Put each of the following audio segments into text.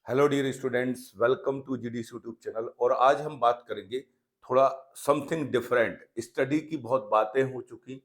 Hello dear students, welcome to GDC YouTube channel. और आज हम बात करेंगे थोड़ा समथिंग डिफरेंट। स्टडी की बहुत बातें हो चुकी,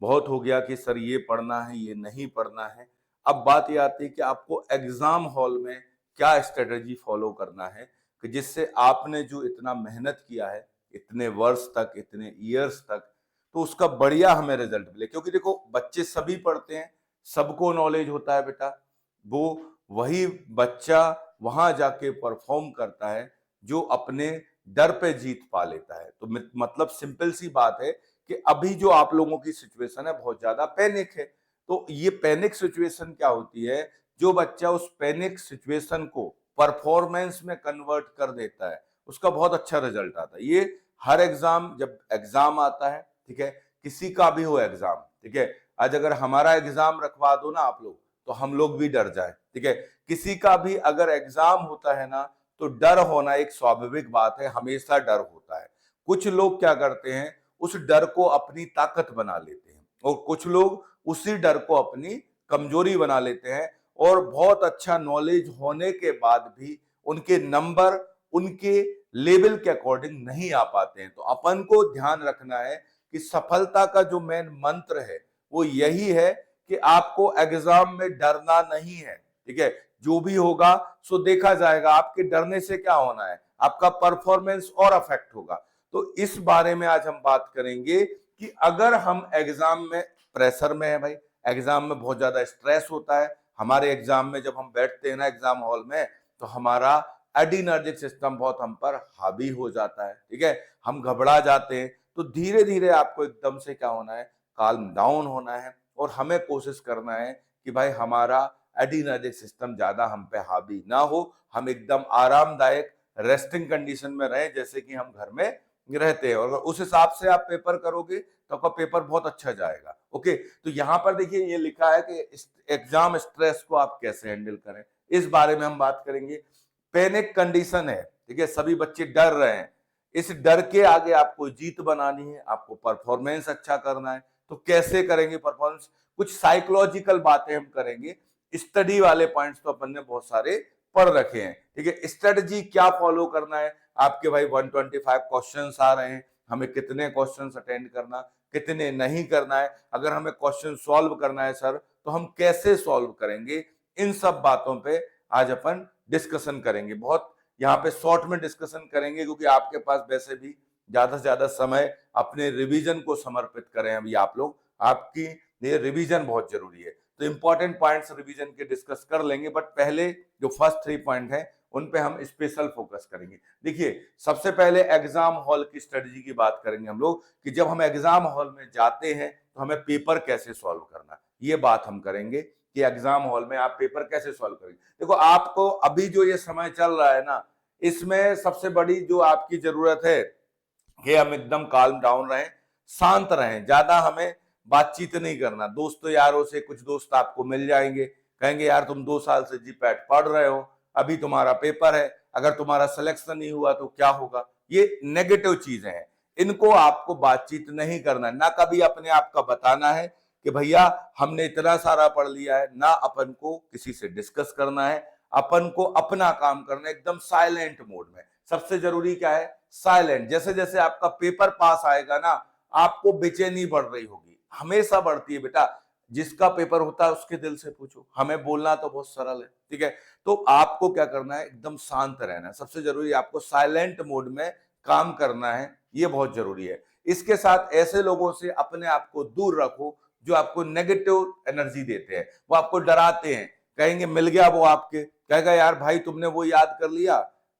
बहुत हो गया कि सर ये पढ़ना है, ये नहीं पढ़ना है। अब बात ये आती है कि आपको एग्जाम हॉल में क्या स्ट्रेटजी फॉलो करना है कि जिससे आपने जो इतना मेहनत किया है इतने वर्ष तक, इतने ईयर्स तक, तो उसका बढ़िया हमें रिजल्ट मिले। क्योंकि देखो, बच्चे सभी पढ़ते हैं, सबको नॉलेज होता है बेटा। वो वही बच्चा वहां जाके परफॉर्म करता है जो अपने डर पे जीत पा लेता है। तो मतलब सिंपल सी बात है कि अभी जो आप लोगों की सिचुएशन है बहुत ज्यादा पैनिक है। तो ये पैनिक सिचुएशन क्या होती है? जो बच्चा उस पैनिक सिचुएशन को परफॉर्मेंस में कन्वर्ट कर देता है उसका बहुत अच्छा रिजल्ट आता है। ये हर एग्जाम, जब एग्जाम आता है, ठीक है, किसी का भी हो एग्जाम, ठीक है, आज अगर हमारा एग्जाम रखवा दो ना आप लोग तो हम लोग भी डर जाए, ठीक है। किसी का भी अगर एग्जाम होता है ना तो डर होना एक स्वाभाविक बात है, हमेशा डर होता है। कुछ लोग क्या करते हैं, उस डर को अपनी ताकत बना लेते हैं और कुछ लोग उसी डर को अपनी कमजोरी बना लेते हैं। और बहुत अच्छा नॉलेज होने के बाद भी उनके नंबर उनके लेवल के अकॉर्डिंग नहीं आ पाते हैं। तो अपन को ध्यान रखना है कि सफलता का जो मेन मंत्र है वो यही है कि आपको एग्जाम में डरना नहीं है, ठीक है। जो भी होगा सो देखा जाएगा। आपके डरने से क्या होना है, आपका परफॉर्मेंस और अफेक्ट होगा। तो इस बारे में आज हम बात करेंगे कि अगर हम एग्जाम में प्रेशर में है, भाई एग्जाम में बहुत ज्यादा स्ट्रेस होता है। हमारे एग्जाम में जब हम बैठते हैं ना एग्जाम हॉल में, तो हमारा एडिनर्जिक सिस्टम बहुत हम पर हावी हो जाता है, ठीक है, हम घबरा जाते हैं। तो धीरे धीरे आपको एकदम से क्या होना है, काल्म डाउन होना है और हमें कोशिश करना है कि भाई हमारा एडिनर्जिक सिस्टम ज्यादा हम पे हावी ना हो, हम एकदम आरामदायक रेस्टिंग कंडीशन में रहें जैसे कि हम घर में रहते हैं। और उस हिसाब से आप पेपर करोगे तो आपका पेपर बहुत अच्छा जाएगा। ओके, तो यहाँ पर देखिए ये लिखा है कि एग्जाम स्ट्रेस को आप कैसे हैंडल करें, इस बारे में हम बात करेंगे। पैनिक कंडीशन है, ठीक है, सभी बच्चे डर रहे हैं। इस डर के आगे आपको जीत बनानी है, आपको परफॉर्मेंस अच्छा करना है। तो कैसे करेंगे परफॉर्मेंस? कुछ साइकोलॉजिकल बातें हम करेंगे। स्टडी वाले पॉइंट्स तो अपन ने बहुत सारे पढ़ रखे हैं, ठीक है। स्ट्रेटजी क्या फॉलो करना है? आपके भाई 125 क्वेश्चंस आ रहे हैं, हमें कितने क्वेश्चंस अटेंड करना, कितने नहीं करना है। अगर हमें क्वेश्चन सॉल्व करना है सर, तो हम कैसे सॉल्व करेंगे? इन सब बातों पे आज अपन डिस्कशन करेंगे। बहुत यहाँ पे शॉर्ट में डिस्कशन करेंगे क्योंकि आपके पास वैसे भी ज्यादा से ज्यादा समय अपने रिवीजन को समर्पित करें। अभी आप लोग, आपकी ये रिवीजन बहुत जरूरी है। तो इंपॉर्टेंट पॉइंट्स रिवीजन के डिस्कस कर लेंगे, बट पहले जो फर्स्ट 3 पॉइंट है उन पे हम स्पेशल फोकस करेंगे। देखिए, सबसे पहले एग्जाम हॉल की स्ट्रेटजी की बात करेंगे हम लोग कि जब हम एग्जाम हॉल में जाते हैं तो हमें पेपर कैसे सॉल्व करना, ये बात हम करेंगे कि एग्जाम हॉल में आप पेपर कैसे सॉल्व करेंगे। देखो, आपको अभी जो ये समय चल रहा है ना, इसमें सबसे बड़ी जो आपकी जरूरत है कि हम एकदम काल्म डाउन रहें, शांत रहें। ज्यादा हमें बातचीत नहीं करना। दोस्तों यारों से, कुछ दोस्त आपको मिल जाएंगे, कहेंगे यार तुम 2 साल से जीपैट पढ़ रहे हो, अभी तुम्हारा पेपर है, अगर तुम्हारा सिलेक्शन नहीं हुआ तो क्या होगा। ये नेगेटिव चीजें हैं, इनको आपको बातचीत नहीं करना है। ना कभी अपने आप का बताना है कि भैया हमने इतना सारा पढ़ लिया है, ना अपन को किसी से डिस्कस करना है। अपन को अपना काम करना है एकदम साइलेंट मोड में। सबसे जरूरी क्या है? साइलेंट। जैसे जैसे आपका पेपर पास आएगा ना, आपको बेचैनी बढ़ रही होगी, हमेशा बढ़ती है बेटा। जिसका पेपर होता है उसके दिल से पूछो, हमें बोलना तो बहुत सरल है, ठीक है। तो आपको क्या करना है, एकदम शांत रहना है। सबसे जरूरी आपको साइलेंट मोड में काम करना है, ये बहुत जरूरी है। इसके साथ ऐसे लोगों से अपने आप को दूर रखो जो आपको नेगेटिव एनर्जी देते हैं, वो आपको डराते हैं। कहेंगे मिल गया वो आपके, कहेगा यार भाई तुमने वो याद कर लिया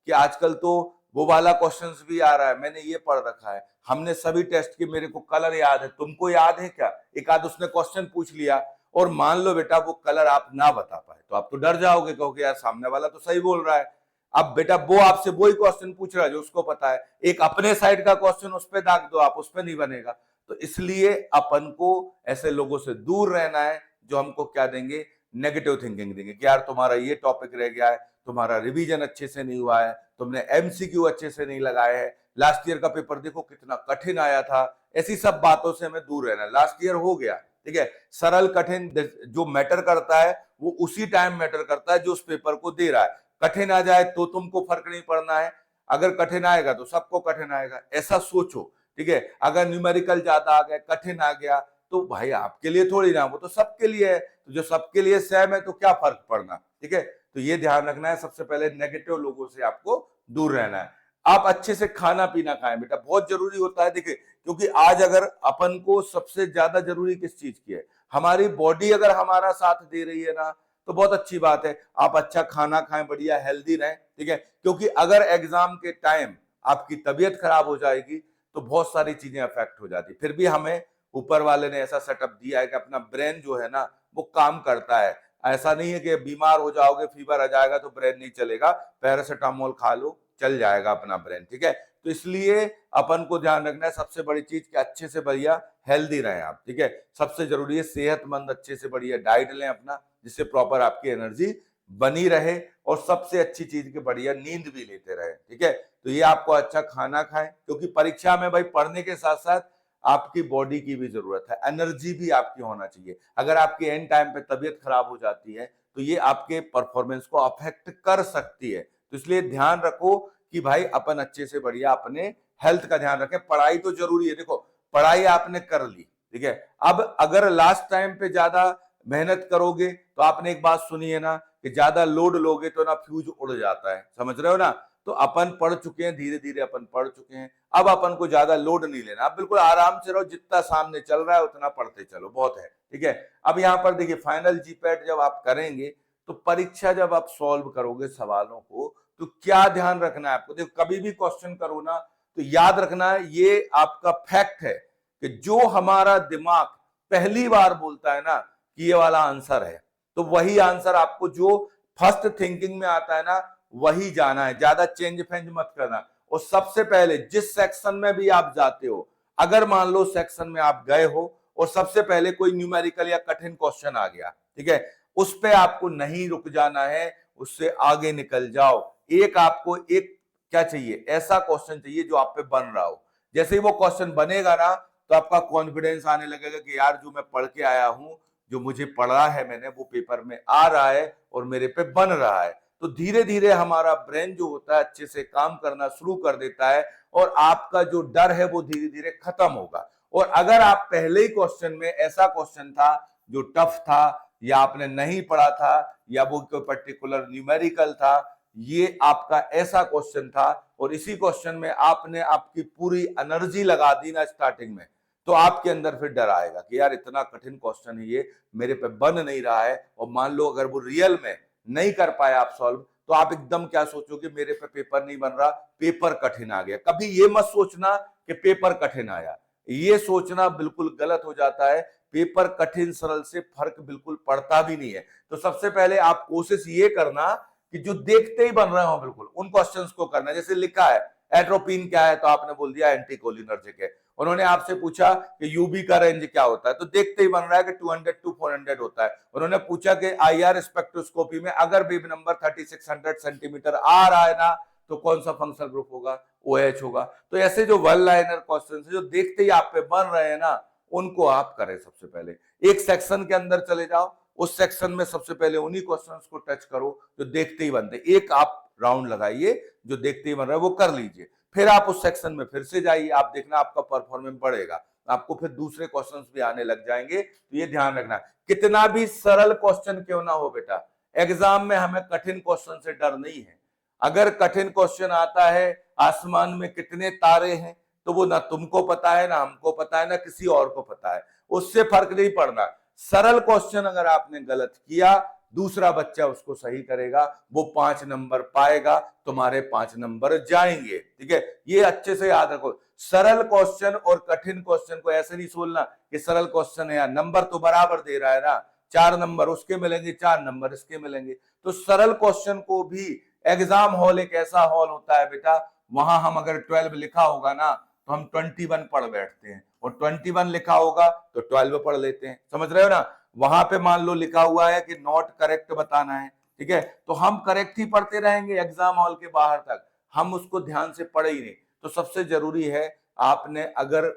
कि आजकल तो वो वाला क्वेश्चंस भी आ रहा है, मैंने ये पढ़ रखा है, हमने सभी टेस्ट के, मेरे को कलर याद है, तुमको याद है क्या? एक आध उसने क्वेश्चन पूछ लिया और मान लो बेटा वो कलर आप ना बता पाए तो आप तो डर जाओगे, कहोगे यार सामने वाला तो सही बोल रहा है। अब बेटा वो आपसे वही क्वेश्चन पूछ रहा है जो उसको पता है, एक अपने साइड का क्वेश्चन उस पर दाग दो, आप उस पर नहीं बनेगा। तो इसलिए अपन को ऐसे लोगों से दूर रहना है जो हमको क्या देंगे, नेगेटिव थिंकिंग देंगे कि यार तुम्हारा ये टॉपिक रह गया है, तुम्हारा रिवीजन अच्छे से नहीं हुआ है, तुमने एमसीक्यू अच्छे से नहीं लगाए हैं, लास्ट ईयर का पेपर देखो कितना कठिन आया था। ऐसी सब बातों से हमें दूर रहना है। लास्ट ईयर हो गया, ठीक है। सरल कठिन जो मैटर करता है वो उसी टाइम मैटर करता है जो उस पेपर को दे रहा है। कठिन आ जाए तो तुमको फर्क नहीं पड़ना है, अगर कठिन आएगा तो सबको कठिन आएगा, ऐसा सोचो। ठीक है, अगर न्यूमेरिकल ज्यादा आ गया, कठिन आ गया, तो भाई आपके लिए थोड़ी ना, वो तो सबके लिए है, तो जो सबके लिए सेम है तो क्या फर्क पड़ना। ठीक है, तो ये ध्यान रखना है, सबसे पहले नेगेटिव लोगों से आपको दूर रहना है। आप अच्छे से खाना पीना खाएं बेटा, बहुत जरूरी होता है। देखिए, क्योंकि आज अगर अपन को सबसे ज्यादा जरूरी किस चीज की है, हमारी बॉडी अगर हमारा साथ दे रही है ना, तो बहुत अच्छी बात है। आप अच्छा खाना खाएं, बढ़िया हेल्दी रहें। ठीक है, क्योंकि अगर एग्जाम के टाइम आपकी तबीयत खराब हो जाएगी तो बहुत सारी चीजें अफेक्ट हो जाती। फिर भी हमें ऊपर वाले ने ऐसा सेटअप दिया है कि अपना ब्रेन जो है ना वो काम करता है। ऐसा नहीं है कि बीमार हो जाओगे, फीवर आ जाएगा तो ब्रेन नहीं चलेगा, पैरासिटामोल खा लो चल जाएगा अपना ब्रेन। ठीक है, तो इसलिए अपन को ध्यान रखना है, सबसे बड़ी चीज कि अच्छे से बढ़िया हेल्दी रहें आप। ठीक है, सबसे जरूरी है सेहतमंद अच्छे से बढ़िया डाइट लें अपना, जिससे प्रॉपर आपकी एनर्जी बनी रहे, और सबसे अच्छी चीज की बढ़िया नींद भी लेते रहे। ठीक है, तो ये आपको अच्छा खाना खाएं, क्योंकि परीक्षा में भाई पढ़ने के साथ साथ आपकी बॉडी की भी जरूरत है, एनर्जी भी आपकी होना चाहिए। अगर आपकी एंड टाइम पे तबीयत खराब हो जाती है तो ये आपके परफॉर्मेंस को अफेक्ट कर सकती है। तो इसलिए ध्यान रखो कि भाई अपन अच्छे से बढ़िया अपने हेल्थ का ध्यान रखें। पढ़ाई तो जरूरी है, देखो पढ़ाई आपने कर ली, ठीक है, अब अगर लास्ट टाइम पे ज्यादा मेहनत करोगे तो आपने एक बात सुनी है ना कि ज्यादा लोड लोगे तो ना फ्यूज उड़ जाता है, समझ रहे हो ना। तो अपन पढ़ चुके हैं, धीरे धीरे अपन पढ़ चुके हैं, अब अपन को ज्यादा लोड नहीं लेना, अब बिल्कुल आराम से रहो, जितना सामने चल रहा है उतना पढ़ते चलो, बहुत है। ठीक है, अब यहाँ पर देखिए फाइनल जीपैट जब आप करेंगे तो परीक्षा जब आप सॉल्व करोगे सवालों को, तो क्या ध्यान रखना है आपको, देखो कभी भी क्वेश्चन करो ना तो याद रखना है, ये आपका फैक्ट है कि जो हमारा दिमाग पहली बार बोलता है ना कि ये वाला आंसर है, तो वही आंसर आपको जो फर्स्ट थिंकिंग में आता है ना वही जाना है, ज्यादा चेंज फेंज मत करना। और सबसे पहले जिस सेक्शन में भी आप जाते हो, अगर मान लो सेक्शन में आप गए हो और सबसे पहले कोई न्यूमेरिकल या कठिन क्वेश्चन आ गया, ठीक है, उस पे आपको नहीं रुक जाना है, उससे आगे निकल जाओ। एक आपको एक क्या चाहिए, ऐसा क्वेश्चन चाहिए जो आप पे बन रहा हो। जैसे ही वो क्वेश्चन बनेगा ना तो आपका कॉन्फिडेंस आने लगेगा कि यार जो मैं पढ़ के आया हूं, जो मुझे पढ़ा है मैंने, वो पेपर में आ रहा है और मेरे पे बन रहा है। तो धीरे धीरे हमारा ब्रेन जो होता है अच्छे से काम करना शुरू कर देता है, और आपका जो डर है वो धीरे धीरे खत्म होगा। और अगर आप पहले ही क्वेश्चन में ऐसा क्वेश्चन था जो टफ था, या आपने नहीं पढ़ा था, या वो कोई पर्टिकुलर न्यूमेरिकल था, ये आपका ऐसा क्वेश्चन था, और इसी क्वेश्चन में आपने आपकी पूरी एनर्जी लगा दी ना स्टार्टिंग में, तो आपके अंदर फिर डर आएगा कि यार इतना कठिन क्वेश्चन है, ये मेरे पे बन नहीं रहा है। और मान लो अगर वो रियल में नहीं कर पाए आप सॉल्व, तो आप एकदम क्या सोचोगे, मेरे पे पेपर नहीं बन रहा, पेपर कठिन आ गया। कभी ये मत सोचना कि पेपर कठिन आया, ये सोचना बिल्कुल गलत हो जाता है। पेपर कठिन सरल से फर्क बिल्कुल पड़ता भी नहीं है। तो सबसे पहले आप कोशिश ये करना कि जो देखते ही बन रहे हो बिल्कुल उन क्वेश्चंस को करना। जैसे लिखा है एट्रोपिन क्या है, तो आपने बोल दिया एंटीकोलिनर्जिक है। उन्होंने आपसे पूछा कि यूबी का रेंज क्या होता है, तो देखते ही बन रहा है कि 200 to 400 होता है। उन्होंने पूछा कि आईआर स्पेक्ट्रोस्कोपी में अगर बेब नंबर 3600 सेंटीमीटर आ रहा है ना, तो कौन सा फंक्शनल ग्रुप होगा, ओएच होगा। तो ऐसे जो वन लाइनर क्वेश्चन जो देखते ही आप पे बन रहे हैं ना, उनको आप करें। सबसे पहले एक सेक्शन के अंदर चले जाओ, उस सेक्शन में सबसे पहले उन्हीं क्वेश्चंस को टच करो जो देखते ही बनते। एक आप राउंड लगाइए, जो देखते ही बन रहा है वो कर लीजिए, फिर आप उस सेक्शन में फिर से जाइए, आप देखना आपका परफॉर्मेंस बढ़ेगा, आपको फिर दूसरे क्वेश्चंस भी आने लग जाएंगे। तो ये ध्यान रखना, कितना भी सरल क्वेश्चन क्यों ना हो बेटा, एग्जाम में हमें कठिन क्वेश्चन से डर नहीं है। अगर कठिन क्वेश्चन आता है आसमान में कितने तारे हैं, तो वो ना तुमको पता है, ना हमको पता है, ना किसी और को पता है, उससे फर्क नहीं पड़ना। सरल क्वेश्चन अगर आपने गलत किया, दूसरा बच्चा उसको सही करेगा, वो 5 नंबर पाएगा, तुम्हारे 5 नंबर जाएंगे। ठीक है, ये अच्छे से याद रखो। सरल क्वेश्चन और कठिन क्वेश्चन को ऐसे नहीं सोचना कि सरल क्वेश्चन है यार, नंबर तो बराबर दे रहा है ना, 4 नंबर उसके मिलेंगे, 4 नंबर इसके मिलेंगे। तो सरल क्वेश्चन को भी, एग्जाम हॉल एक ऐसा हॉल होता है बेटा, वहां हम अगर 12 लिखा होगा ना तो हम 21 पढ़ बैठते हैं, और 21 लिखा होगा तो 12 पढ़ लेते हैं, समझ रहे हो ना। वहां पे मान लो लिखा हुआ है कि नॉट करेक्ट बताना है, ठीक है, तो हम करेक्ट ही पढ़ते रहेंगे एग्जाम हॉल के बाहर तक, हम उसको ध्यान से पढ़े ही नहीं। तो सबसे जरूरी है, आपने अगर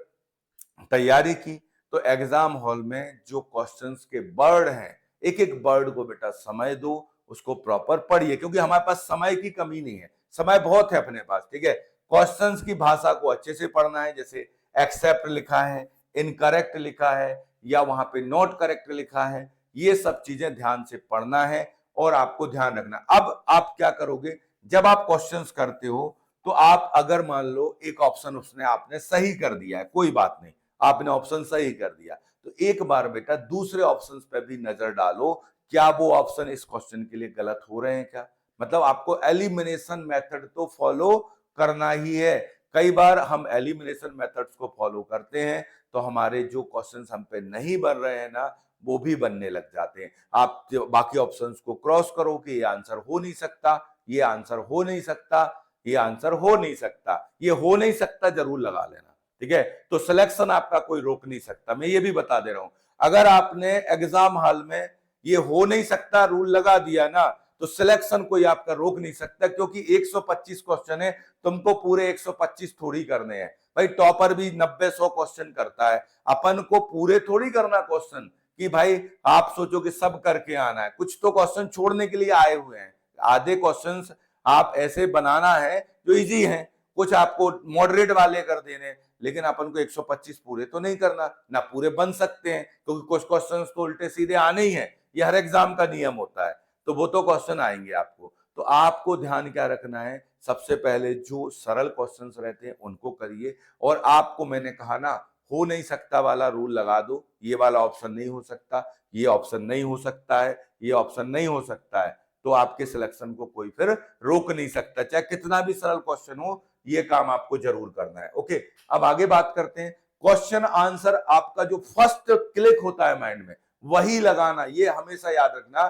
तैयारी की तो एग्जाम हॉल में जो क्वेश्चंस के वर्ड हैं, एक एक वर्ड को बेटा समय दो, उसको प्रॉपर पढ़िए, क्योंकि हमारे पास समय की कमी नहीं है, समय बहुत है अपने पास, ठीक है। क्वेश्चंस की भाषा को अच्छे से पढ़ना है, जैसे एक्सेप्ट लिखा है, इनकरेक्ट लिखा है, या वहां पे नॉट करेक्ट लिखा है, ये सब चीजें ध्यान से पढ़ना है और आपको ध्यान रखना। अब आप क्या करोगे, जब आप क्वेश्चंस करते हो तो आप अगर मान लो एक ऑप्शन उसने आपने सही कर दिया है, कोई बात नहीं, आपने ऑप्शन सही कर दिया, तो एक बार बेटा दूसरे ऑप्शंस पे भी नजर डालो, क्या वो ऑप्शन इस क्वेश्चन के लिए गलत हो रहे हैं क्या। मतलब आपको एलिमिनेशन मेथड तो फॉलो करना ही है। कई बार हम एलिमिनेशन मेथड्स को फॉलो करते हैं तो हमारे जो क्वेश्चंस हम पे नहीं बन रहे हैं ना, वो भी बनने लग जाते हैं। आप बाकी ऑप्शंस को क्रॉस करो कि ये आंसर हो नहीं सकता, ये आंसर हो नहीं सकता, ये आंसर हो नहीं सकता, ये हो नहीं सकता जरूर लगा लेना, ठीक है। तो सिलेक्शन आपका कोई रोक नहीं सकता। मैं ये भी बता दे रहा हूं, अगर आपने एग्जाम हॉल में ये हो नहीं सकता रूल लगा दिया ना, तो सिलेक्शन कोई आपका रोक नहीं सकता, क्योंकि 125 क्वेश्चन है, तुमको पूरे 125 थोड़ी करने हैं भाई। टॉपर भी 90-100 क्वेश्चन करता है, अपन को पूरे थोड़ी करना क्वेश्चन कि भाई आप सोचो कि सब करके आना है। कुछ तो क्वेश्चन छोड़ने के लिए आए हुए हैं, आधे क्वेश्चंस आप ऐसे बनाना है जो इजी हैं, कुछ आपको मॉडरेट वाले कर देने, लेकिन अपन को 125 पूरे तो नहीं करना ना, पूरे बन सकते हैं क्योंकि कुछ क्वेश्चंस तो उल्टे सीधे आने ही हैं, ये हर एग्जाम का नियम होता है, तो वो तो क्वेश्चन आएंगे आपको। तो आपको ध्यान क्या रखना है, सबसे पहले जो सरल क्वेश्चंस रहते हैं उनको करिए, और आपको मैंने कहा ना, हो नहीं सकता वाला रूल लगा दो, ये वाला ऑप्शन नहीं हो सकता, ये ऑप्शन नहीं हो सकता है, ये ऑप्शन नहीं हो सकता है, तो आपके सिलेक्शन को कोई फिर रोक नहीं सकता, चाहे कितना भी सरल क्वेश्चन हो, ये काम आपको जरूर करना है। ओके, अब आगे बात करते हैं। क्वेश्चन आंसर आपका जो फर्स्ट क्लिक होता है माइंड में, वही लगाना, ये हमेशा याद रखना।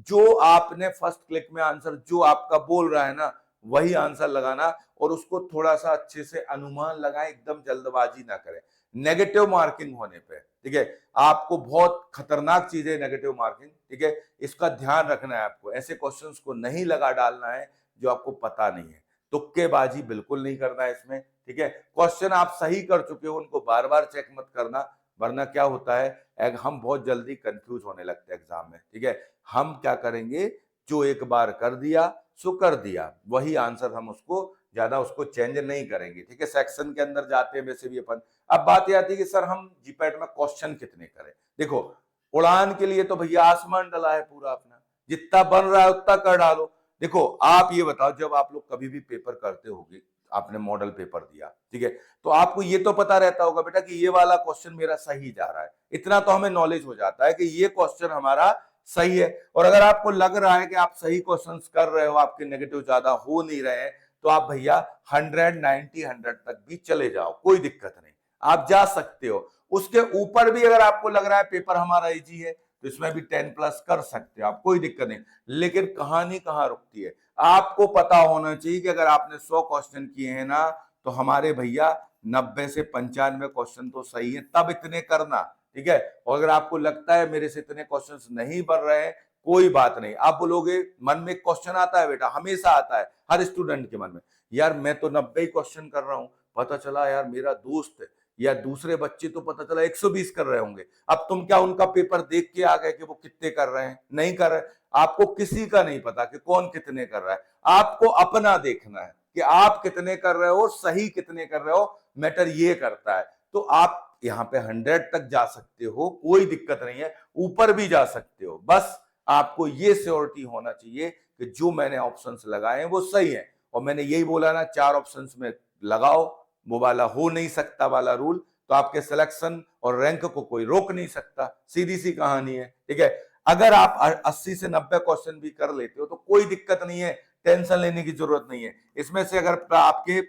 जो आपने फर्स्ट क्लिक में आंसर जो आपका बोल रहा है ना, वही आंसर लगाना, और उसको थोड़ा सा अच्छे से अनुमान लगाएं, एकदम जल्दबाजी ना करें नेगेटिव मार्किंग होने पे, ठीक है। आपको बहुत खतरनाक चीज है नेगेटिव मार्किंग, ठीक है, इसका ध्यान रखना है आपको। ऐसे क्वेश्चंस को नहीं लगा डालना है जो आपको पता नहीं है, तुक्केबाजी बिल्कुल नहीं करना है इसमें, ठीक है। क्वेश्चन आप सही कर चुके हो, उनको बार बार चेक मत करना, वरना क्या होता है, हम बहुत जल्दी कंफ्यूज होने लगते हैं एग्जाम में, ठीक है। हम क्या करेंगे, जो एक बार कर दिया सो कर दिया, वही आंसर, हम उसको ज्यादा उसको चेंज नहीं करेंगे, ठीक है। सेक्शन के अंदर जाते हैं वैसे भी अपन। अब बात यह आती है कि सर हम जीपैट में क्वेश्चन कितने करें। देखो, उड़ान के लिए तो भैया आसमान डला है पूरा अपना, जितना बन रहा है उतना कर डालो। देखो आप ये बताओ, जब आप लोग कभी भी पेपर करते होगे, आपने मॉडल पेपर दिया, ठीक है, तो आपको ये तो पता रहता होगा बेटा कि ये वाला क्वेश्चन मेरा सही जा रहा है, इतना तो हमें नॉलेज हो जाता है कि ये क्वेश्चन हमारा सही है। और अगर आपको लग रहा है कि आप सही क्वेश्चंस कर रहे हो, आपके नेगेटिव ज्यादा हो नहीं रहे हैं, तो आप भैया 100, 90, 100 तक भी चले जाओ, कोई दिक्कत नहीं, आप जा सकते हो। उसके ऊपर भी अगर आपको लग रहा है पेपर हमारा इजी है, तो इसमें भी 10+ कर सकते हो आप, कोई दिक्कत नहीं। लेकिन कहानी कहां रुकती है, आपको पता होना चाहिए कि अगर आपने 100 क्वेश्चन किए हैं ना, तो हमारे भैया 90 से 95 क्वेश्चन तो सही है, तब इतने करना, ठीक है। और अगर आपको लगता है मेरे से इतने क्वेश्चंस नहीं बन रहे हैं, कोई बात नहीं, आप बोलोगे, मन में क्वेश्चन आता है बेटा, हमेशा आता है हर स्टूडेंट के मन में, यार मैं तो 90 क्वेश्चन कर रहा हूं, पता चला यार मेरा दोस्त या दूसरे बच्चे तो पता चला 120 कर रहे होंगे। अब तुम क्या उनका पेपर देख के आ गए कि वो कितने कर रहे हैं, नहीं कर रहे। आपको किसी का नहीं पता कि कौन कितने कर रहा है, आपको अपना देखना है कि आप कितने कर रहे हो, सही कितने कर रहे हो, मैटर ये करता है। तो आप यहाँ पे 100 तक जा सकते हो, कोई दिक्कत नहीं है, ऊपर भी जा सकते हो, बस आपको ये श्योरिटी होना चाहिए कि जो मैंने ऑप्शंस लगाए हैं वो सही है। और मैंने यही बोला ना, 4 ऑप्शंस में लगाओ वो वाला हो नहीं सकता वाला रूल, तो आपके सिलेक्शन और रैंक को कोई रोक नहीं सकता, सीधी सी कहानी है, ठीक है। अगर आप 80 से 90 क्वेश्चन भी कर लेते हो तो कोई दिक्कत नहीं है, टेंशन लेने की जरूरत नहीं है। इसमें से अगर आपके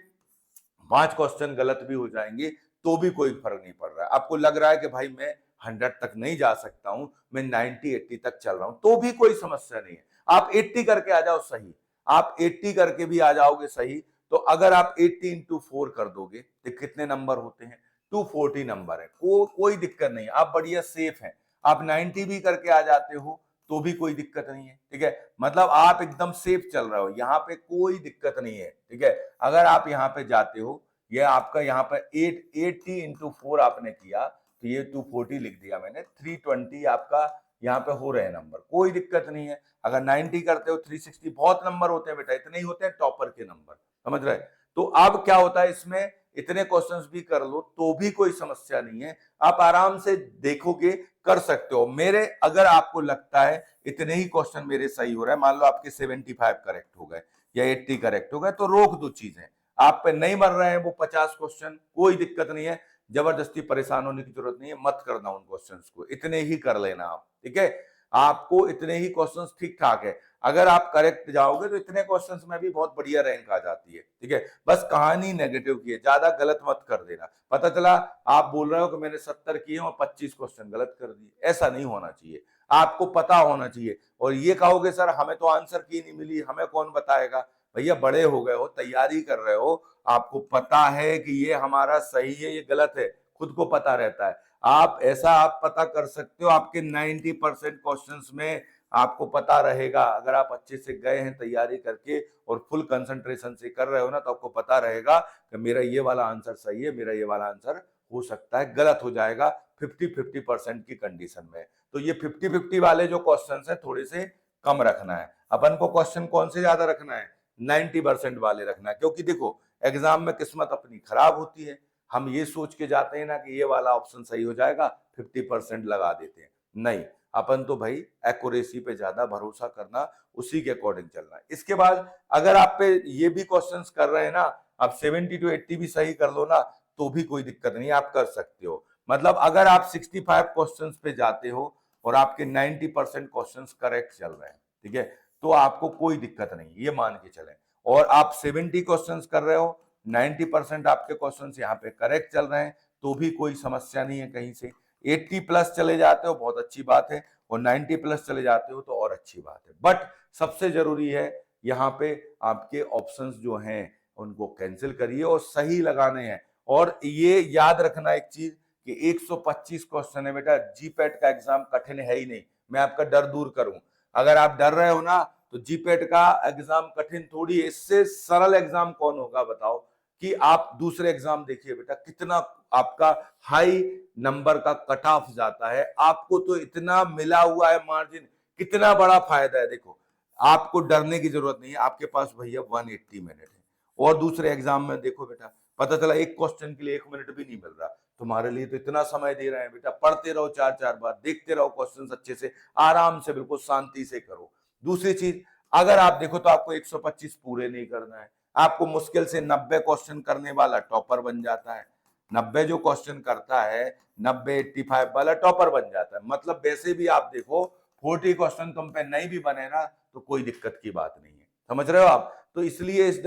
5 क्वेश्चन गलत भी हो जाएंगे तो भी कोई फर्क नहीं पड़ रहा है। आपको लग रहा है कि भाई मैं 100 तक नहीं जा सकता हूं, मैं 90, 80 तक चल रहा हूं, तो भी कोई समस्या नहीं है। आप 80 करके आ जाओ सही, आप 80 करके भी आ जाओगे सही। तो अगर आप 80 into 4 कर दोगे तो कितने नंबर होते हैं, 240 नंबर है, कोई दिक्कत नहीं, आप बढ़िया सेफ हैं। आप 90 भी करके आ जाते हो तो भी कोई दिक्कत नहीं है, ठीक है। मतलब आप एकदम सेफ चल रहे हो, यहाँ पे कोई दिक्कत नहीं है, ठीक है। अगर आप यहाँ पे जाते हो, ये आपका यहाँ पर 80 into 4 आपने किया, तो ये 240 लिख दिया मैंने, 320 आपका यहाँ पे हो रहे हैं नंबर, कोई दिक्कत नहीं है। अगर 90 करते हो 360 बहुत नंबर होते हैं बेटा, इतने ही होते हैं टॉपर के नंबर, समझ रहे। तो अब क्या होता है इसमें, इतने क्वेश्चंस भी कर लो तो भी कोई समस्या नहीं है, आप आराम से देखोगे कर सकते हो। मेरे अगर आपको लगता है इतने ही क्वेश्चन मेरे सही हो रहा है, मान लो आपके 75 करेक्ट हो गए या 80 करेक्ट हो गए, तो रोक दो चीजें, आप पे नहीं मर रहे हैं वो 50 क्वेश्चन, कोई दिक्कत नहीं है, जबरदस्ती परेशान होने की जरूरत नहीं है, मत करना उन क्वेश्चंस को, इतने ही कर लेना आप, ठीक है। आपको इतने ही क्वेश्चंस ठीक ठाक है, अगर आप करेक्ट जाओगे तो इतने क्वेश्चंस में भी बहुत बढ़िया रैंक आ जाती है, ठीक है। बस कहानी नेगेटिव की है, ज्यादा गलत मत कर देना, पता चला आप बोल रहे हो कि मैंने 70 किए और 25 क्वेश्चन गलत कर दिए, ऐसा नहीं होना चाहिए, आपको पता होना चाहिए। और ये कहोगे सर हमें तो आंसर की नहीं मिली, हमें कौन बताएगा, भैया बड़े हो गए हो, तैयारी कर रहे हो, आपको पता है कि ये हमारा सही है ये गलत है, खुद को पता रहता है। आप पता कर सकते हो, आपके 90% क्वेश्चंस में आपको पता रहेगा, अगर आप अच्छे से गए हैं तैयारी करके और फुल कंसंट्रेशन से कर रहे हो ना, तो आपको पता रहेगा कि मेरा ये वाला आंसर सही है, मेरा ये वाला आंसर हो सकता है गलत हो जाएगा 50-50% की कंडीशन में। तो ये 50-50 वाले जो क्वेश्चन है थोड़े से कम रखना है, अपन को क्वेश्चन कौन से ज्यादा रखना है, 90% वाले रखना है, क्योंकि देखो एग्जाम में किस्मत अपनी खराब होती है, हम ये सोच के जाते हैं ना कि ये वाला ऑप्शन सही हो जाएगा, 50% लगा देते हैं, नहीं, अपन तो भाई एक्यूरेसी पे ज्यादा भरोसा करना, उसी के अकॉर्डिंग चलना। इसके बाद अगर आप पे ये भी क्वेश्चंस कर रहे हैं ना, आप 70 to 80 भी सही कर लो ना, तो भी कोई दिक्कत नहीं, आप कर सकते हो। मतलब अगर आप 65 क्वेश्चंस पे जाते हो और आपके 90% क्वेश्चंस करेक्ट चल रहे हैं, ठीक है, तो आपको कोई दिक्कत नहीं, ये मान के चलें। और आप 70 क्वेश्चंस कर रहे हो, 90% आपके क्वेश्चंस यहाँ पे करेक्ट चल रहे हैं, तो भी कोई समस्या नहीं है कहीं से। 80 प्लस चले जाते हो बहुत अच्छी बात है, और 90 प्लस चले जाते हो तो और अच्छी बात है। बट सबसे जरूरी है यहाँ पे आपके ऑप्शंस जो हैं उनको कैंसिल करिए और सही लगाने हैं। और ये याद रखना एक चीज कि 125 क्वेश्चन है बेटा, जीपैट का एग्जाम कठिन है ही नहीं, मैं आपका डर दूर करूं। अगर आप डर रहे हो ना, तो जीपैट का एग्जाम कठिन थोड़ी है, इससे सरल एग्जाम कौन होगा बताओ। कि आप दूसरे एग्जाम देखिए बेटा, कितना आपका हाई नंबर का कट ऑफ जाता है, आपको तो इतना मिला हुआ है मार्जिन, कितना बड़ा फायदा है। देखो आपको डरने की जरूरत नहीं है, आपके पास भैया 180 मिनट है। और दूसरे एग्जाम में देखो बेटा, पता चला एक क्वेश्चन के लिए 1 मिनट भी नहीं मिल रहा, तुम्हारे लिए तो इतना समय दे रहे हैं बेटा, पढ़ते रहो 4-4 बार, देखते रहो क्वेश्चन अच्छे से, आराम से बिल्कुल शांति से करो। दूसरी चीज, अगर आप देखो तो आपको 125 पूरे नहीं करना है, आपको मुश्किल से 90 क्वेश्चन करने वाला टॉपर बन जाता है। 90 जो क्वेश्चन करता है, 90-85 वाला टॉपर बन जाता है। मतलब वैसे भी आप देखो 40 क्वेश्चन तुम पे नहीं भी बने ना, तो कोई दिक्कत की बात नहीं है, समझ रहे हो आप। तो इसलिए इस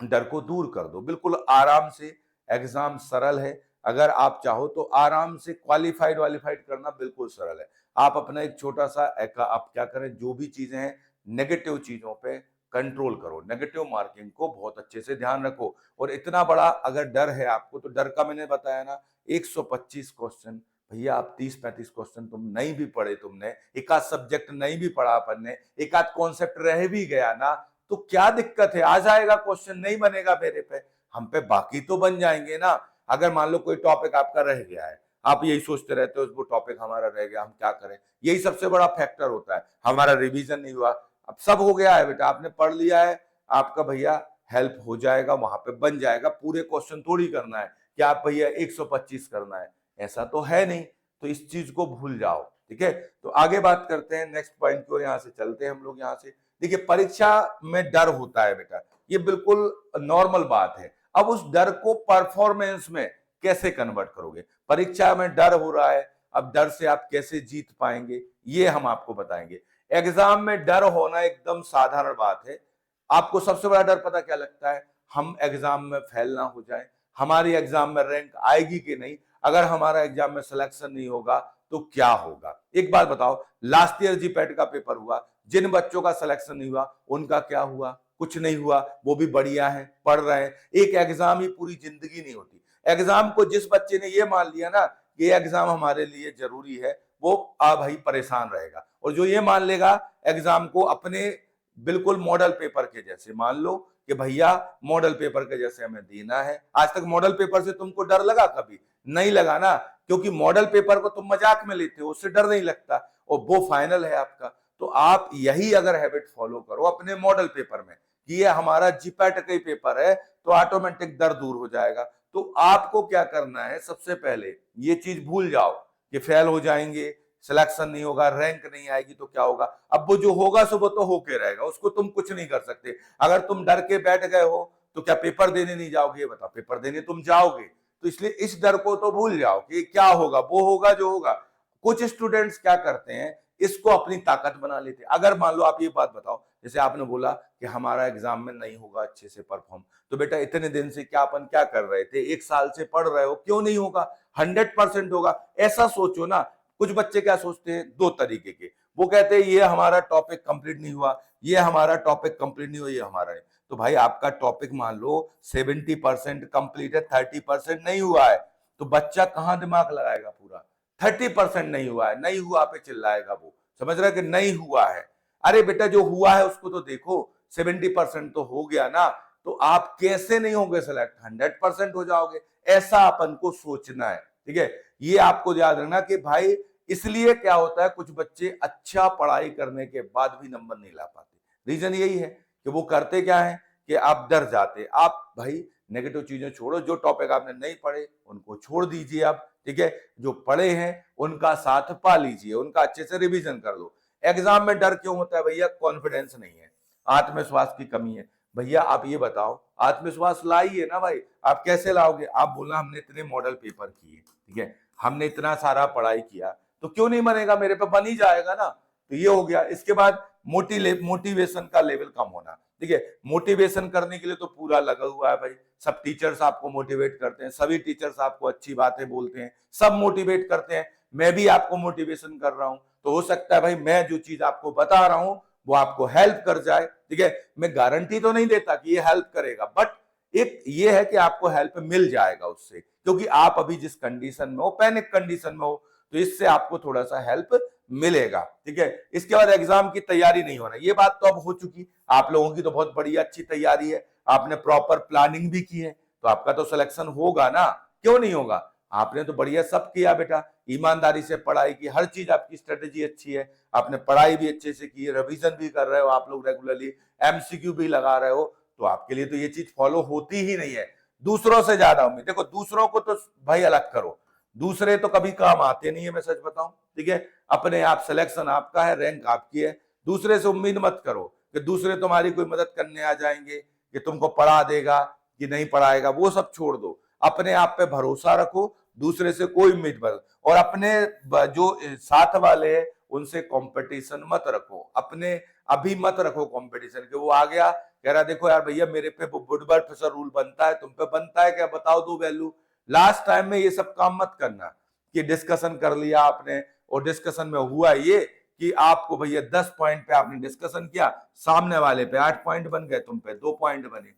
डर को दूर कर दो, बिल्कुल आराम से, एग्जाम सरल है, अगर आप चाहो तो आराम से क्वालिफाइड वालीफाइड करना बिल्कुल सरल है। आप अपना एक छोटा सा आप क्या करें, जो भी चीजें हैं नेगेटिव चीजों पे कंट्रोल करो, नेगेटिव मार्किंग को बहुत अच्छे से ध्यान रखो। और इतना बड़ा अगर डर है आपको, तो डर का मैंने बताया ना, 125 क्वेश्चन, भैया आप 30-35 क्वेश्चन तुम नहीं भी पढ़े, तुमने एक आध सब्जेक्ट नहीं भी पढ़ा अपन ने, एक आध कॉन्सेप्ट रह भी गया ना, तो क्या दिक्कत है, आ जाएगा क्वेश्चन, नहीं बनेगा मेरे पे, हम पे बाकी तो बन जाएंगे ना। अगर मान लो कोई टॉपिक आपका रह गया है, आप यही सोचते रहते हो वो टॉपिक हमारा रह गया, हम क्या करें, यही सबसे बड़ा फैक्टर होता है, हमारा रिवीजन नहीं हुआ। अब सब हो गया है बेटा, आपने पढ़ लिया है, आपका भैया हेल्प हो जाएगा, वहां पे बन जाएगा। पूरे क्वेश्चन थोड़ी करना है कि आप भैया 125 करना है, ऐसा तो है नहीं, तो इस चीज को भूल जाओ, ठीक है। तो आगे बात करते हैं नेक्स्ट पॉइंट की ओर, यहाँ से चलते हैं हम लोग। यहाँ से देखिए, परीक्षा में डर होता है बेटा, ये बिल्कुल नॉर्मल बात है। अब उस डर को परफॉर्मेंस में कैसे कन्वर्ट करोगे, परीक्षा में डर हो रहा है, अब डर से आप कैसे जीत पाएंगे, ये हम आपको बताएंगे। एग्जाम में डर होना एकदम साधारण बात है। आपको सबसे बड़ा डर पता क्या लगता है, हम एग्जाम में फेल ना हो जाए, हमारी एग्जाम में रैंक आएगी कि नहीं, अगर हमारा एग्जाम में सिलेक्शन नहीं होगा तो क्या होगा। एक बात बताओ, लास्ट ईयर जीपैट का पेपर हुआ, जिन बच्चों का सिलेक्शन नहीं हुआ उनका क्या हुआ, कुछ नहीं हुआ, वो भी बढ़िया है, पढ़ रहे हैं। एक एग्जाम ही पूरी जिंदगी नहीं होती। एग्जाम को जिस बच्चे ने ये मान लिया ना ये एग्जाम हमारे लिए जरूरी है, वो भाई परेशान रहेगा। और जो ये मान लेगा एग्जाम को अपने बिल्कुल मॉडल पेपर के जैसे। मान लो कि भैया मॉडल पेपर के जैसे हमें देना है। आज तक मॉडल पेपर से तुमको डर लगा कभी? नहीं लगा ना, क्योंकि मॉडल पेपर को तुम मजाक में लेते हो, उससे डर नहीं लगता, और वो फाइनल है आपका। तो आप यही अगर हैबिट फॉलो करो अपने मॉडल पेपर में कि ये हमारा जीपैट का ही पेपर है, तो ऑटोमेटिक डर दूर हो जाएगा। तो आपको क्या करना है, सबसे पहले ये चीज भूल जाओ कि फेल हो जाएंगे, सिलेक्शन नहीं होगा, रैंक नहीं आएगी तो क्या होगा। अब वो जो होगा सो वो तो होके रहेगा, उसको तुम कुछ नहीं कर सकते। अगर तुम डर के बैठ गए हो तो क्या पेपर देने नहीं जाओगे? बताओ, पेपर देने तुम जाओगे। तो इसलिए इस डर को तो भूल जाओ कि क्या होगा, वो होगा जो होगा। कुछ स्टूडेंट्स क्या करते हैं, इसको अपनी ताकत बना लेते हैं। अगर मान लो आप ये बात बताओ, जैसे आपने बोला कि हमारा एग्जाम में नहीं होगा अच्छे से परफॉर्म, तो बेटा इतने दिन से क्या अपन क्या कर रहे थे, 1 साल से पढ़ रहे हो, क्यों नहीं होगा? 100% होगा, ऐसा सोचो ना। कुछ बच्चे क्या सोचते हैं, दो तरीके के, वो कहते हैं ये हमारा टॉपिक कंप्लीट नहीं हुआ, ये हमारा टॉपिक कंप्लीट नहीं हुआ, ये हमारा है। तो भाई आपका टॉपिक मान लो 70% कंप्लीट है, 30% नहीं हुआ है, तो बच्चा कहां दिमाग लगाएगा पूरा? 30% नहीं हुआ है, नहीं हुआ पे चिल्लाएगा वो, समझ रहा है कि नहीं हुआ है। अरे बेटा जो हुआ है उसको तो देखो, 70% तो हो गया ना, तो आप कैसे नहीं होगे सिलेक्ट, 100% हो जाओगे। ऐसा अपन को सोचना है, ठीक है। ये आपको याद रखना कि भाई इसलिए क्या होता है, कुछ बच्चे अच्छा पढ़ाई करने के बाद भी नंबर नहीं ला पाते, रीजन यही है कि वो करते क्या है कि आप डर जाते। आप भाई नेगेटिव चीजें छोड़ो, जो टॉपिक आपने नहीं पढ़े उनको छोड़ दीजिए आप, ठीक है। जो पढ़े हैं उनका साथ पा लीजिए, उनका अच्छे से रिवीजन कर लो। एग्जाम में डर क्यों होता है भैया? कॉन्फिडेंस नहीं है, आत्मविश्वास की कमी है। भैया आप ये बताओ, आत्मविश्वास लाइए ना भाई। आप कैसे लाओगे? आप बोलना हमने इतने मॉडल पेपर किए, ठीक है, हमने इतना सारा पढ़ाई किया, तो क्यों नहीं बनेगा, मेरे पे बन ही जाएगा ना। तो ये हो गया। इसके बाद मोटिवेशन का लेवल कम होना, ठीक है। मोटिवेशन करने के लिए तो पूरा लगा हुआ है भाई, सब टीचर्स आपको मोटिवेट करते हैं, सभी टीचर्स आपको अच्छी बातें बोलते हैं, सब मोटिवेट करते हैं। मैं भी आपको मोटिवेशन कर रहा हूं, तो हो सकता है भाई मैं जो चीज आपको बता रहा हूं वो आपको हेल्प कर जाए, ठीक है। मैं गारंटी तो नहीं देता कि ये हेल्प करेगा, बट एक ये है कि आपको हेल्प मिल जाएगा उससे, क्योंकि आप अभी जिस कंडीशन में हो, पैनिक कंडीशन में हो, तो इससे आपको थोड़ा सा हेल्प मिलेगा, ठीक है। इसके बाद एग्जाम की तैयारी नहीं होना, ये बात तो अब हो चुकी। आप लोगों की तो बहुत बढ़िया अच्छी तैयारी है, आपने प्रॉपर प्लानिंग भी की है, तो आपका तो सिलेक्शन होगा ना, क्यों नहीं होगा? आपने तो बढ़िया सब किया बेटा, ईमानदारी से पढ़ाई की, हर चीज आपकी स्ट्रेटेजी अच्छी है, आपने पढ़ाई भी अच्छे से की है, रिवीजन भी कर रहे हो आप लोग रेगुलरली, एमसीक्यू भी लगा रहे हो, तो आपके लिए तो ये चीज फॉलो होती ही नहीं है। दूसरों से ज्यादा उम्मीद, देखो दूसरों को तो भाई अलग करो, दूसरे तो कभी काम आते नहीं है, मैं सच बताऊं, ठीक है। अपने आप सिलेक्शन आपका है, रैंक आपकी है, दूसरे से उम्मीद मत करो कि दूसरे तुम्हारी कोई मदद करने आ जाएंगे, कि तुमको पढ़ा देगा कि नहीं पढ़ाएगा, वो सब छोड़ दो। अपने आप पे भरोसा रखो, दूसरे से कोई उम्मीद मत, और अपने जो साथ वाले हैं उनसे कंपटीशन मत रखो, अपने अभी मत रखो कंपटीशन के। वो आ गया कह रहा देखो यार भैया मेरे पे वुडवर्ड फिशर रूल बनता है, तुम पे बनता है क्या, बताओ दो वैल्यू। लास्ट टाइम में ये सब काम मत करना कि डिस्कशन कर लिया आपने और डिस्कशन में हुआ ये कि आपको भैया 10 पॉइंट पे आपने डिस्कशन किया, सामने वाले पे 8 पॉइंट बन गए, तुम पे 2 पॉइंट बने,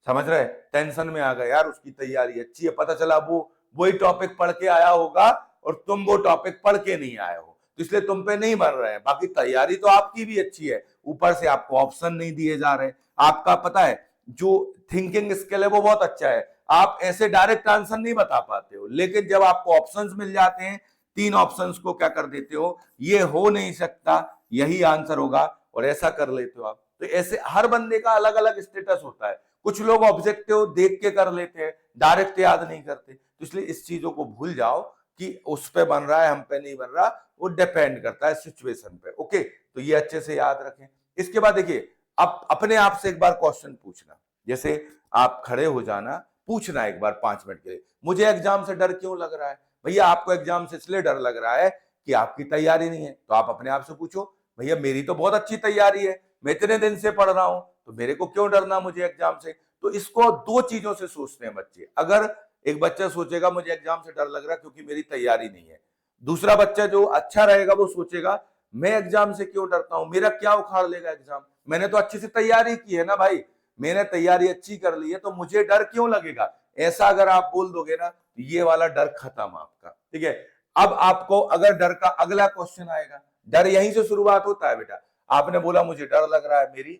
समझ रहे? टेंशन में आ गए यार, उसकी तैयारी अच्छी है, पता चला वो वही टॉपिक पढ़ के आया होगा और तुम वो टॉपिक पढ़ के नहीं आए हो, तो इसलिए तुम पे नहीं बन रहे हैं। बाकी तैयारी तो आपकी भी अच्छी है, ऊपर से आपको ऑप्शन नहीं दिए जा रहे। आपका पता है जो थिंकिंग स्किल है वो बहुत अच्छा है, आप ऐसे डायरेक्ट आंसर नहीं बता पाते हो, लेकिन जब आपको ऑप्शंस मिल जाते हैं, 3 ऑप्शंस को क्या कर देते हो, ये हो नहीं सकता, यही आंसर होगा, और ऐसा कर लेते हो आप। तो ऐसे हर बंदे का अलग अलग स्टेटस होता है, कुछ लोग ऑब्जेक्टिव देख के कर लेते हैं, डायरेक्ट याद नहीं करते। तो इसलिए इस चीजों को भूल जाओ कि उस पे बन रहा है, हम पे नहीं बन रहा, वो डिपेंड करता है सिचुएशन पे। ओके, तो ये अच्छे से याद रखें। इसके बाद देखिए, अब अपने आप से एक बार क्वेश्चन पूछना, जैसे आप खड़े हो जाना, पूछना एक बार 5 मिनट के लिए, मुझे एग्जाम से डर क्यों लग रहा है? भैया आपको एग्जाम से इसलिए डर लग रहा है कि आपकी तैयारी नहीं है, तो आप अपने आप से पूछो भैया मेरी तो बहुत अच्छी तैयारी है, मैं इतने दिन से पढ़ रहा हूं, तो मेरे को क्यों डरना मुझे एग्जाम से? तो इसको दो चीजों से सोचते हैं बच्चे। अगर एक बच्चा सोचेगा मुझे एग्जाम से डर लग रहा है क्योंकि मेरी तैयारी नहीं है, दूसरा बच्चा जो अच्छा रहेगा वो सोचेगा मैं एग्जाम से क्यों डरता हूं, मेरा क्या उखाड़ लेगा एग्जाम, मैंने तो अच्छी से तैयारी की है ना भाई, मैंने तैयारी अच्छी कर ली है, तो मुझे डर क्यों लगेगा। ऐसा अगर आप बोल दोगे ना, तो ये वाला डर खत्म आपका, ठीक है। अब आपको अगर डर का अगला क्वेश्चन आएगा, डर यहीं से शुरुआत होता है बेटा। आपने बोला मुझे डर लग रहा है, मेरी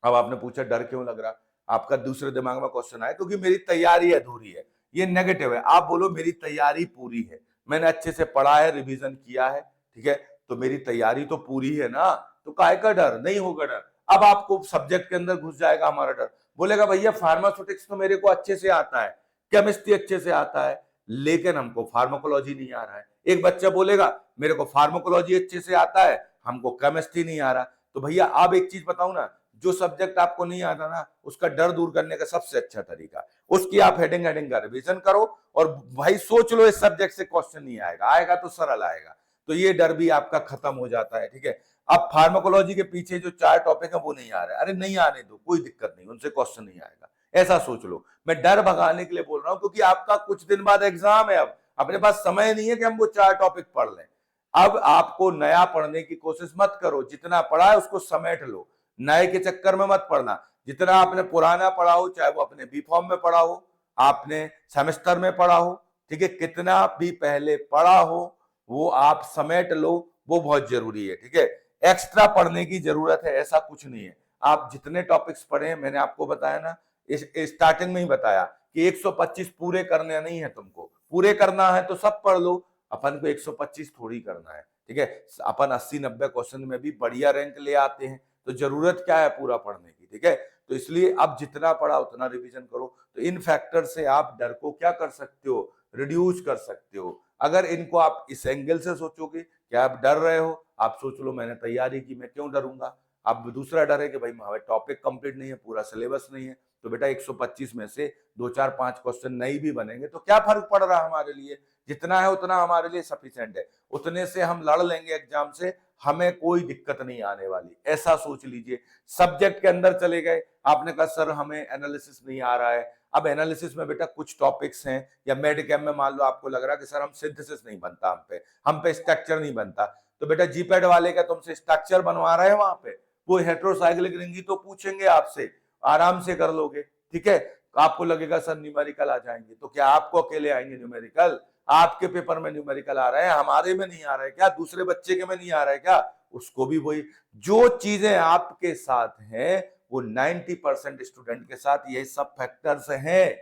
अब आपने पूछा डर क्यों लग रहा, आपका दूसरे दिमाग में क्वेश्चन आया क्योंकि मेरी तैयारी अधूरी है, ये नेगेटिव है। आप बोलो मेरी तैयारी पूरी है, मैंने अच्छे से पढ़ा है, रिवीजन किया है, ठीक है, तो मेरी तैयारी तो पूरी है ना, तो काहे का डर, नहीं होगा डर। अब आपको सब्जेक्ट के अंदर घुस जाएगा हमारा डर, बोलेगा भैया फार्मास्यूटिक्स तो मेरे को अच्छे से आता है, केमिस्ट्री अच्छे से आता है, लेकिन हमको फार्माकोलॉजी नहीं आ रहा है। एक बच्चा बोलेगा मेरे को फार्माकोलॉजी अच्छे से आता है, हमको केमिस्ट्री नहीं आ रहा। तो भैया अब एक चीज बताऊं ना, जो सब्जेक्ट आपको नहीं आता ना, उसका डर दूर करने का सबसे अच्छा तरीका, उसकी आप हेडिंग हेडिंग का रिवीजन करो, और भाई सोच लो इस सब्जेक्ट से क्वेश्चन नहीं आएगा, आएगा तो सरल आएगा, तो ये डर भी आपका खत्म हो जाता है, ठीक है। अब फार्माकोलॉजी के पीछे जो 4 टॉपिक है वो नहीं आ रहे, अरे नहीं आने दो, कोई दिक्कत नहीं, उनसे क्वेश्चन नहीं आएगा, ऐसा सोच लो। मैं डर भगाने के लिए बोल रहा हूं क्योंकि आपका कुछ दिन बाद एग्जाम है, अब अपने पास समय नहीं है कि हम वो 4 टॉपिक पढ़ लें। अब आपको नया पढ़ने की कोशिश मत करो, जितना पढ़ा है उसको समेट लो, नए के चक्कर में मत पढ़ना। जितना आपने पुराना पढ़ा हो, चाहे वो अपने बी फॉर्म में पढ़ा हो, आपने सेमेस्टर में पढ़ा हो, ठीक है, कितना भी पहले पढ़ा हो वो आप समेट लो, वो बहुत जरूरी है, ठीक है। एक्स्ट्रा पढ़ने की जरूरत है ऐसा कुछ नहीं है, आप जितने टॉपिक्स पढ़े हैं, मैंने आपको बताया ना, इस स्टार्टिंग में ही बताया कि 125 पूरे करने नहीं है, तुमको पूरे करना है तो सब पढ़ लो, अपन को 125 थोड़ी करना है, ठीक है। अपन 80-90 क्वेश्चन में भी बढ़िया रैंक ले आते हैं, तो जरूरत क्या है पूरा पढ़ने की, ठीक है। तो इसलिए अब जितना पढ़ा उतना रिवीजन करो, तो इन फैक्टर से आप डर को क्या कर सकते हो, रिड्यूस कर सकते हो। अगर इनको आप इस एंगल से सोचोगे कि आप डर रहे हो, आप सोच लो मैंने तैयारी की, मैं क्यों डरूंगा। अब दूसरा डर है कि भाई हमारे टॉपिक कंप्लीट नहीं है, पूरा सिलेबस नहीं है, तो बेटा 125 में से 2-4-5 क्वेश्चन नहीं भी बनेंगे तो क्या फर्क पड़ रहा है हमारे लिए, जितना है उतना हमारे लिए सफिशिएंट है, उतने से हम लड़ लेंगे एग्जाम से, हमें कोई दिक्कत नहीं आने वाली, ऐसा सोच लीजिए। सब्जेक्ट के अंदर चले गए, आपने कहा सर हमें एनालिसिस नहीं आ रहा है, अब एनालिसिस में बेटा कुछ टॉपिक्स हैं, या मेडिकेम में मान लो आपको लग रहा है कि सर हम सिंथेसिस नहीं बनता, हम पे स्ट्रक्चर नहीं बनता, तो बेटा जीपैड वाले का तुमसे स्ट्रक्चर बनवा रहे हैं वहां पे, वो हेट्रोसाइक्लिक रिंग ही तो पूछेंगे आपसे, आराम से कर लोगे, ठीक है। आपको लगेगा सर न्यूमेरिकल आ जाएंगे, तो क्या आपको अकेले आएंगे न्यूमेरिकल, आपके पेपर में न्यूमेरिकल आ रहे हैं, हमारे में नहीं आ रहा है क्या, दूसरे बच्चे के में नहीं आ रहा है क्या, उसको भी वही, जो चीजें आपके साथ हैं वो 90% स्टूडेंट के साथ यही सब फैक्टर्स हैं।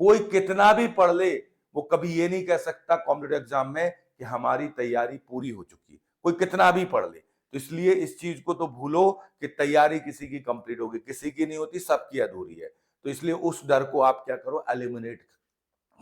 कोई कितना भी पढ़ ले, वो कभी ये नहीं कह सकता कॉम्पिटिटिव एग्जाम में कि हमारी तैयारी पूरी हो चुकी है, कोई कितना भी पढ़ ले। तो इसलिए इस चीज को तो भूलो कि तैयारी किसी की कंप्लीट होगी, किसी की नहीं होती, सबकी अधूरी है। तो इसलिए उस डर को आप क्या करो, एलिमिनेट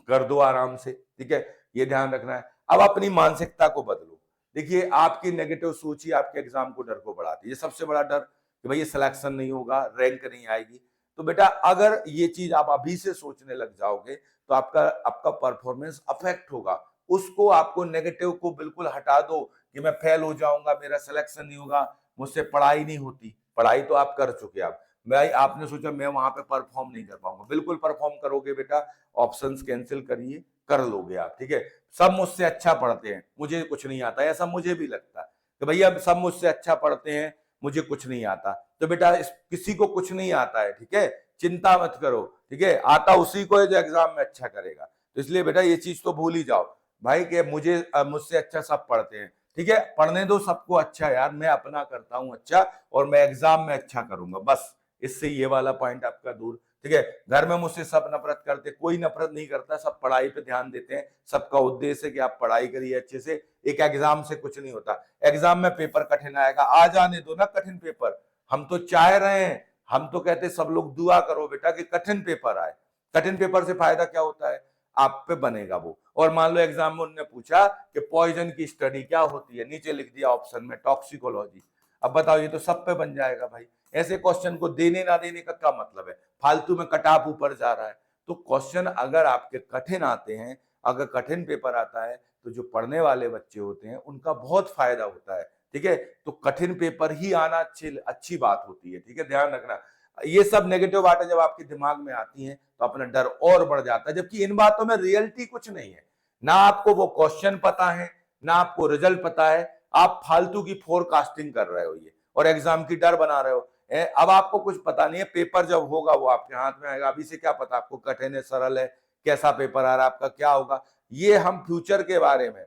कर दो आराम से, ठीक है, ये ध्यान रखना है। अब अपनी मानसिकता को बदलो। देखिए आपकी नेगेटिव सोच ही आपके एग्जाम को डर को बढ़ाती है, ये सबसे बड़ा डर कि भाई ये सिलेक्शन नहीं होगा, रैंक नहीं आएगी। तो बेटा अगर ये चीज आप अभी से सोचने लग जाओगे तो आपका आपका परफॉर्मेंस अफेक्ट होगा, उसको आपको नेगेटिव को बिल्कुल हटा दो कि मैं फेल हो जाऊंगा, मेरा सिलेक्शन नहीं होगा, मुझसे पढ़ाई नहीं होती, पढ़ाई तो आप कर चुके, आप भाई आपने सोचा मैं वहां पे परफॉर्म नहीं कर पाऊंगा, बिल्कुल परफॉर्म करोगे बेटा, ऑप्शंस कैंसिल करिए, कर लोगे आप, ठीक है। सब मुझसे अच्छा पढ़ते हैं, मुझे कुछ नहीं आता, ऐसा मुझे भी लगता है कि भैया सब मुझसे अच्छा पढ़ते हैं, मुझे कुछ नहीं आता, तो बेटा किसी को कुछ नहीं आता है, ठीक है, चिंता मत करो, ठीक है, आता उसी को है जो एग्जाम में अच्छा करेगा। तो इसलिए बेटा ये चीज तो भूल ही जाओ भाई कि मुझसे अच्छा सब पढ़ते हैं, ठीक है, पढ़ने दो सबको अच्छा यार, मैं अपना करता हूं अच्छा और मैं एग्जाम में अच्छा करूंगा, बस इससे ये वाला पॉइंट आपका दूर, ठीक है। घर में मुझसे सब नफरत करते, कोई नफरत नहीं करता, सब पढ़ाई पे ध्यान देते हैं, सबका उद्देश्य है कि आप पढ़ाई करिए अच्छे से, एक एग्जाम से कुछ नहीं होता, एग्जाम में पेपर कठिन आएगा, आ जाने दो ना कठिन पेपर, हम तो चाह रहे हैं, हम तो कहते सब लोग दुआ करो बेटा कि कठिन पेपर आए, कठिन पेपर से फायदा क्या होता है, आप पे बनेगा वो। और मान लो एग्जाम में उन्होंने पूछा कि पॉइजन की स्टडी क्या होती है, नीचे लिख दिया ऑप्शन में टॉक्सिकोलॉजी, अब बताओ ये तो सब पे बन जाएगा भाई, ऐसे क्वेश्चन को देने ना देने का क्या मतलब है, फालतू में कट ऑफ ऊपर जा रहा है। तो क्वेश्चन अगर आपके कठिन आते हैं, अगर कठिन पेपर आता है, तो जो पढ़ने वाले बच्चे होते हैं उनका बहुत फायदा होता है, ठीक है। तो कठिन पेपर ही आना अच्छी बात होती है, ठीक है, ध्यान रखना। ये सब नेगेटिव बातें जब आपके दिमाग में आती हैं तो अपना डर और बढ़ जाता है, जबकि इन बातों में रियलिटी कुछ नहीं है, ना आपको वो क्वेश्चन पता है, ना आपको रिजल्ट पता है, आप फालतू की फोरकास्टिंग कर रहे हो ये, और एग्जाम की डर बना रहे हो। अब आपको कुछ पता नहीं है, पेपर जब होगा वो आपके हाथ में आएगा, अभी से क्या पता आपको कठिन है सरल है, कैसा पेपर आ रहा है आपका, क्या होगा। ये हम फ्यूचर के बारे में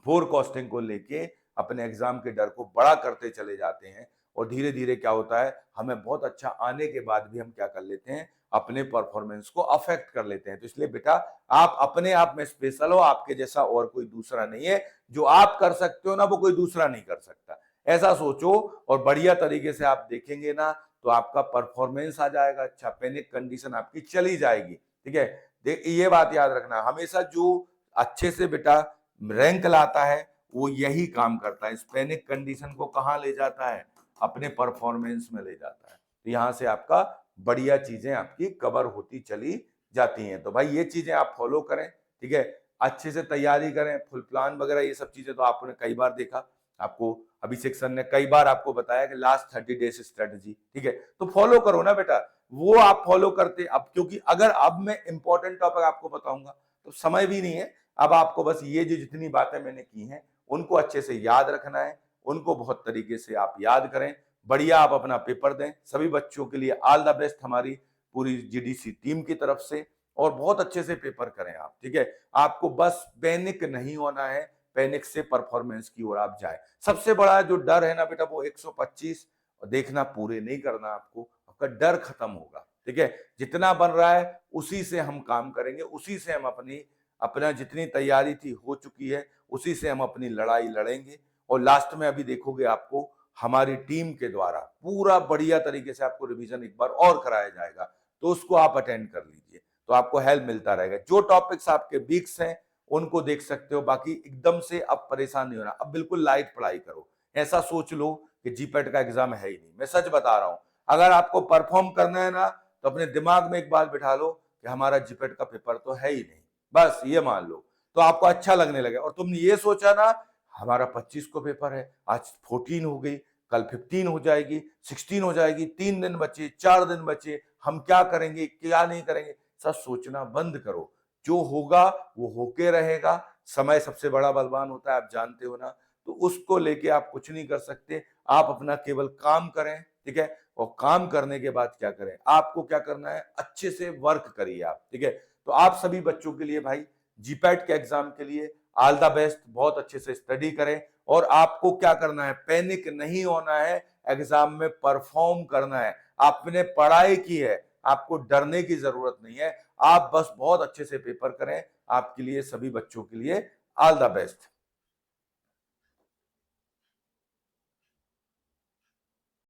फोरकास्टिंग को लेके अपने एग्जाम के डर को बड़ा करते चले जाते हैं, और धीरे धीरे क्या होता है, हमें बहुत अच्छा आने के बाद भी हम क्या कर लेते हैं, अपने परफॉर्मेंस को अफेक्ट कर लेते हैं। तो इसलिए बेटा आप अपने आप में स्पेशल हो, आपके जैसा और कोई दूसरा नहीं है। जो आप कर सकते हो ना वो कोई दूसरा नहीं कर सकता, ऐसा सोचो। और बढ़िया तरीके से आप देखेंगे ना तो आपका परफॉर्मेंस आ जाएगा अच्छा, पैनिक कंडीशन आपकी चली जाएगी। ठीक है, देख ये बात याद रखना, हमेशा जो अच्छे से बेटा रैंक लाता है वो यही काम करता है, इस पैनिक कंडीशन को कहाँ ले जाता है, अपने परफॉर्मेंस में ले जाता है। तो यहाँ से आपका बढ़िया चीजें आपकी कवर होती चली जाती हैं। तो भाई ये चीजें आप फॉलो करें, ठीक है, अच्छे से तैयारी करें, फुल प्लान वगैरह ये सब चीजें तो आपने कई बार देखा, आपको अभिषेक सर ने कई बार आपको बताया कि लास्ट 30 डेज स्ट्रेटजी, ठीक है, तो फॉलो करो ना बेटा। वो आप फॉलो करते अब, क्योंकि अगर अब मैं इंपॉर्टेंट टॉपिक आपको बताऊंगा तो समय भी नहीं है। अब आपको बस ये जो जितनी बातें मैंने की हैं उनको अच्छे से याद रखना है, उनको बहुत तरीके से आप याद करें, बढ़िया आप अपना पेपर दें। सभी बच्चों के लिए ऑल द बेस्ट हमारी पूरी जीडीसी टीम की तरफ से, और बहुत अच्छे से पेपर करें आप, ठीक है। आपको बस पैनिक नहीं होना है, पैनिक से परफॉर्मेंस की ओर आप जाए। सबसे बड़ा जो डर है ना बेटा वो 125 देखना पूरे नहीं करना, आपका डर खत्म होगा, ठीक है। जितना बन रहा है उसी से हम काम करेंगे, उसी से हम अपना जितनी तैयारी थी हो चुकी है उसी से हम अपनी लड़ाई लड़ेंगे। और लास्ट में अभी देखोगे आपको हमारी टीम के द्वारा पूरा बढ़िया तरीके से आपको रिवीजन एक बार और कराया जाएगा, तो उसको आप अटेंड कर लीजिए, तो आपको हेल्प मिलता रहेगा। जो टॉपिक्स आपके वीक्स हैं उनको देख सकते हो, बाकी एकदम से अब परेशान नहीं होना, अब बिल्कुल लाइट पढ़ाई करो। ऐसा सोच लो कि जीपैट का एग्जाम है ही नहीं, मैं सच बता रहा हूं। अगर आपको परफॉर्म करना है ना तो अपने दिमाग में एक बात बिठा लो कि हमारा जीपैट का पेपर तो है ही नहीं, बस ये मान लो, तो आपको अच्छा लगने लगे। और तुमने ये सोचा ना हमारा 25 को पेपर है, आज 14 हो गई, कल 15 हो जाएगी, 16 हो जाएगी, 3 दिन बचे, 4 दिन बचे, हम क्या करेंगे क्या नहीं करेंगे, सब सोचना बंद करो। जो होगा वो होके रहेगा। समय सबसे बड़ा बलवान होता है, आप जानते हो ना, तो उसको लेके आप कुछ नहीं कर सकते। आप अपना केवल काम करें, ठीक है, और काम करने के बाद क्या करें, आपको क्या करना है, अच्छे से वर्क करिए आप, ठीक है। तो आप सभी बच्चों के लिए भाई जीपैट के एग्जाम के लिए ऑल द बेस्ट, बहुत अच्छे से स्टडी करें। और आपको क्या करना है, पैनिक नहीं होना है, एग्जाम में परफॉर्म करना है। आपने पढ़ाई की है, आपको डरने की जरूरत नहीं है, आप बस बहुत अच्छे से पेपर करें। आपके लिए, सभी बच्चों के लिए ऑल द बेस्ट।